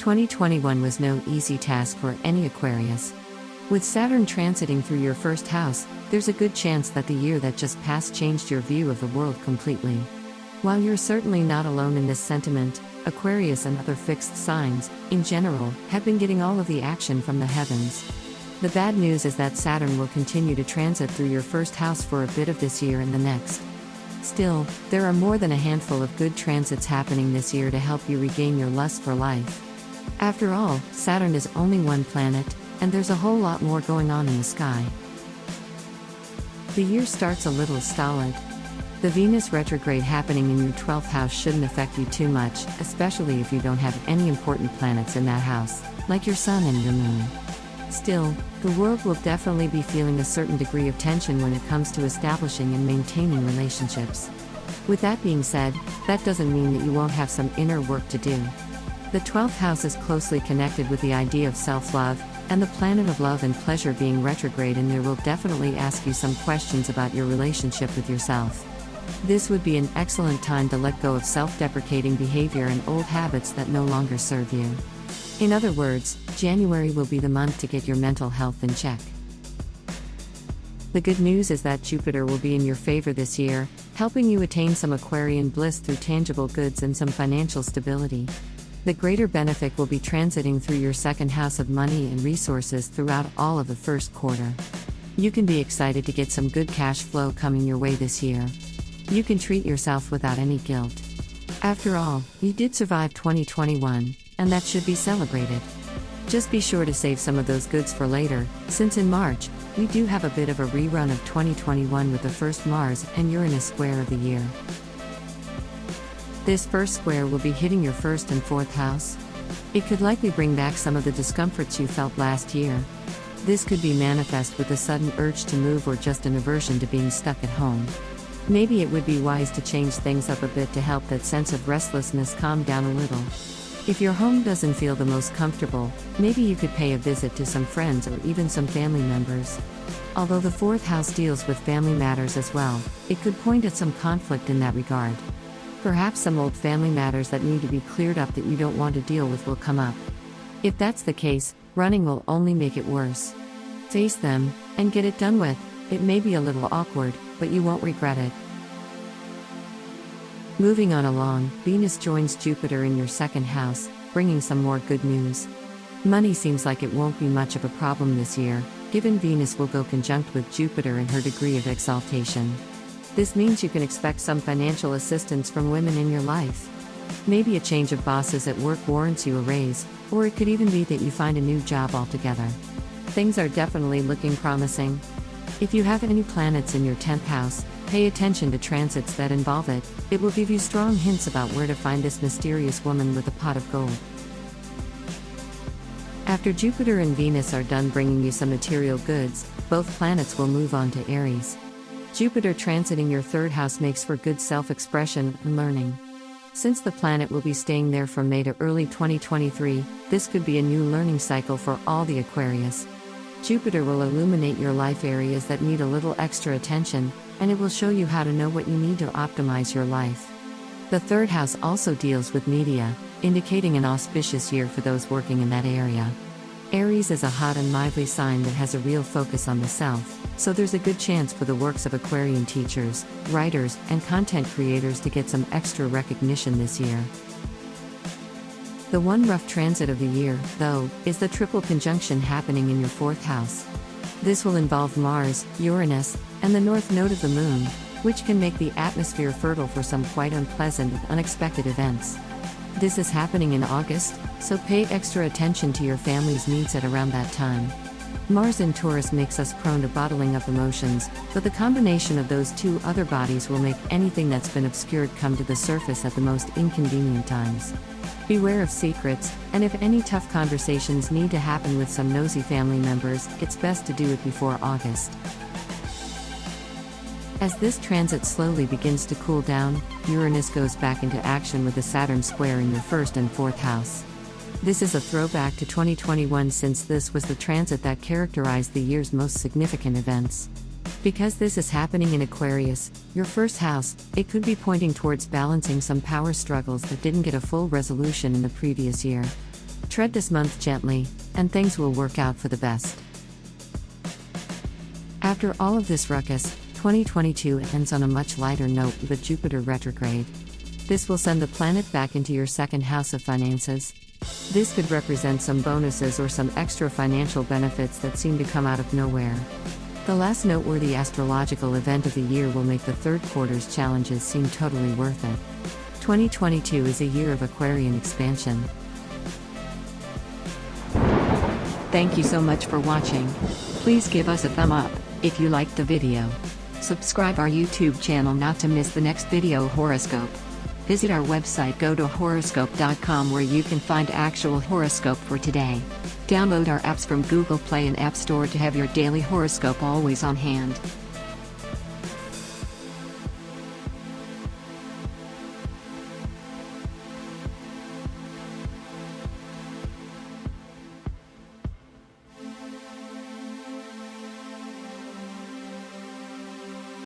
2021 was no easy task for any Aquarius. With Saturn transiting through your first house, there's a good chance that the year that just passed changed your view of the world completely. While you're certainly not alone in this sentiment, Aquarius and other fixed signs, in general, have been getting all of the action from the heavens. The bad news is that Saturn will continue to transit through your first house for a bit of this year and the next. Still, there are more than a handful of good transits happening this year to help you regain your lust for life. After all, Saturn is only one planet, and there's a whole lot more going on in the sky. The year starts a little stolid. The Venus retrograde happening in your 12th house shouldn't affect you too much, especially if you don't have any important planets in that house, like your Sun and your Moon. Still, the world will definitely be feeling a certain degree of tension when it comes to establishing and maintaining relationships. With that being said, that doesn't mean that you won't have some inner work to do. The 12th house is closely connected with the idea of self-love, and the planet of love and pleasure being retrograde in there will definitely ask you some questions about your relationship with yourself. This would be an excellent time to let go of self-deprecating behavior and old habits that no longer serve you. In other words, January will be the month to get your mental health in check. The good news is that Jupiter will be in your favor this year, helping you attain some Aquarian bliss through tangible goods and some financial stability. The greater benefit will be transiting through your second house of money and resources throughout all of the first quarter. You can be excited to get some good cash flow coming your way this year. You can treat yourself without any guilt. After all, you did survive 2021, and that should be celebrated. Just be sure to save some of those goods for later, since in March, we do have a bit of a rerun of 2021 with the first Mars and Uranus square of the year. This first square will be hitting your first and fourth house. It could likely bring back some of the discomforts you felt last year. This could be manifest with a sudden urge to move or just an aversion to being stuck at home. Maybe it would be wise to change things up a bit to help that sense of restlessness calm down a little. If your home doesn't feel the most comfortable, maybe you could pay a visit to some friends or even some family members. Although the fourth house deals with family matters as well, it could point at some conflict in that regard. Perhaps some old family matters that need to be cleared up that you don't want to deal with will come up. If that's the case, running will only make it worse. Face them, and get it done with. It may be a little awkward, but you won't regret it. Moving on along, Venus joins Jupiter in your second house, bringing some more good news. Money seems like it won't be much of a problem this year, given Venus will go conjunct with Jupiter in her degree of exaltation. This means you can expect some financial assistance from women in your life. Maybe a change of bosses at work warrants you a raise, or it could even be that you find a new job altogether. Things are definitely looking promising. If you have any planets in your 10th house, pay attention to transits that involve it. It will give you strong hints about where to find this mysterious woman with a pot of gold. After Jupiter and Venus are done bringing you some material goods, both planets will move on to Aries. Jupiter transiting your third house makes for good self-expression and learning. Since the planet will be staying there from May to early 2023, this could be a new learning cycle for all the Aquarius. Jupiter will illuminate your life areas that need a little extra attention, and it will show you how to know what you need to optimize your life. The third house also deals with media, indicating an auspicious year for those working in that area. Aries is a hot and lively sign that has a real focus on the self, so there's a good chance for the works of Aquarian teachers, writers, and content creators to get some extra recognition this year. The one rough transit of the year, though, is the triple conjunction happening in your fourth house. This will involve Mars, Uranus, and the north node of the Moon, which can make the atmosphere fertile for some quite unpleasant and unexpected events. This is happening in August, so pay extra attention to your family's needs at around that time. Mars in Taurus makes us prone to bottling up emotions, but the combination of those two other bodies will make anything that's been obscured come to the surface at the most inconvenient times. Beware of secrets, and if any tough conversations need to happen with some nosy family members, it's best to do it before August. As this transit slowly begins to cool down, Uranus goes back into action with a Saturn square in your first and fourth house. This is a throwback to 2021 since this was the transit that characterized the year's most significant events. Because this is happening in Aquarius, your first house, it could be pointing towards balancing some power struggles that didn't get a full resolution in the previous year. Tread this month gently, and things will work out for the best. After all of this ruckus, 2022 ends on a much lighter note with Jupiter retrograde. This will send the planet back into your second house of finances. This could represent some bonuses or some extra financial benefits that seem to come out of nowhere. The last noteworthy astrological event of the year will make the third quarter's challenges seem totally worth it. 2022 is a year of Aquarian expansion. Thank you so much for watching. Please give us a thumb up if you liked the video. Subscribe our YouTube channel not to miss the next video horoscope. Visit our website gotohoroscope.com where you can find actual horoscope for today. Download our apps from Google Play and App Store to have your daily horoscope always on hand.